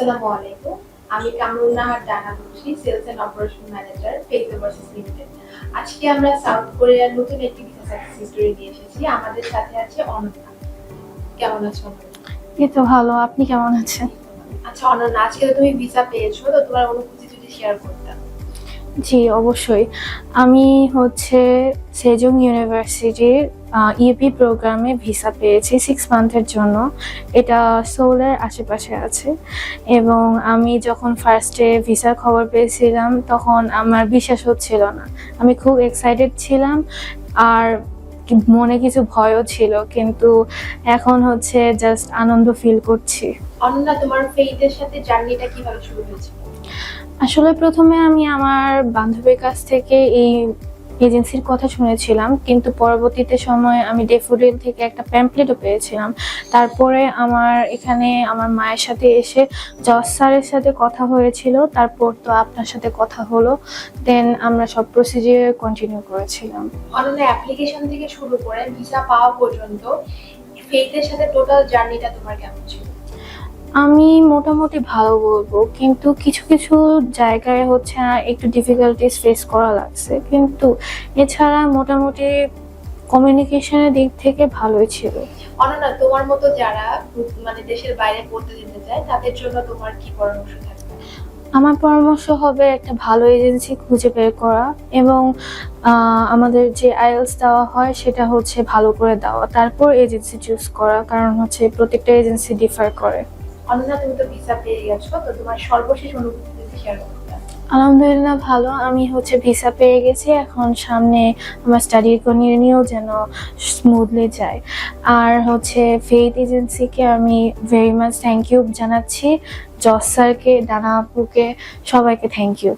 আসসালামু আলাইকুম। আমি কামরুন নাহার ডানা বলছি, sales and operation manager, Faith Overseas Limited. আজকে আমরা সাউথ কোরিয়ার নতুন একটি ভিসা সাকসেস স্টোরি নিয়ে এসেছি। আমাদের সাথে আছে অনন্যা। কেমন আছো অনন্যা? এই তো ভালো। আপনি কেমন আছেন? আচ্ছা অনন্যা, আজকে তো তুমি ভিসা পেয়েছো, তো তোমার অনুভূতি যদি শেয়ার করতে। জি, অবশ্যই। আমি সেজং ইউনিভার্সিটির ইউপি প্রোগ্রামে ভিসা পেয়েছি 6 মান্থের জন্য। এটা সোলের আশেপাশে আছে এবং আমি যখন ফার্স্টে ভিসার খবর পেয়েছিলাম তখন আমার বিশ্বাস হচ্ছিল না। আমি খুব এক্সাইটেড ছিলাম আর মনে কিছু ভয়ও ছিল, কিন্তু এখন জাস্ট আনন্দ ফিল করছি। অনন্যা, তোমার ফেইথের সাথে জার্নিটা কিভাবে শুরু হয়েছিল? আসলে প্রথমে আমি আমার বান্ধবীর কাছ থেকে এই এজেন্সির কথা শুনেছিলাম, কিন্তু পরবর্তীতে সময় আমি ডেফোডিল থেকে একটা প্যাম্পলেটও পেয়েছিলাম। তারপরে এখানে আমার মায়ের সাথে এসে জজ স্যারের সাথে কথা হয়েছিল, তারপর তো আপনার সাথে কথা হলো, দেন আমরা সব প্রসিজিওর কন্টিনিউ করেছিলাম। অনন্যা, অ্যাপ্লিকেশন থেকে শুরু করে ভিসা পাওয়া পর্যন্ত ফেইথের সাথে টোটাল জার্নিটা তোমার কেমন ছিল? আমি মোটামুটি ভালো বলবো, কিন্তু কিছু কিছু জায়গায় একটু ডিফিকাল্টিস ফেস করা লাগছে, কিন্তু এছাড়া মোটামুটি কমিউনিকেশনের দিক থেকে ভালোই ছিল। অনন্যা, তোমার মতো যারা দেশের বাইরে পড়তে যেতে চায় তাদের জন্য তোমার কি পরামর্শ থাকবে? আমার পরামর্শ হবে একটা ভালো এজেন্সি খুঁজে বের করা এবং আমাদের যে আইএলটিএস দেওয়া হয় সেটা ভালো করে দেওয়া, তারপর এজেন্সি চুজ করা, কারণ প্রত্যেকটা এজেন্সি ডিফার করে। অনন্যা, তুমি তো ভিসা পেয়ে গেছো, তো তোমার সর্বশেষ অনুভূতি যদি শেয়ার করতে। আলহামদুলিল্লাহ ভালো। আমি ভিসা পেয়ে গেছি, এখন সামনে আমার স্টাডি কন্টিনিউ যেন স্মুথলি যায়। আর ফেইথ এজেন্সিকে আমি ভেরি মাচ থ্যাংক ইউ জানাচ্ছি, জজ স্যারকে, ডানা আপুকে, সবাইকে থ্যাংক ইউ।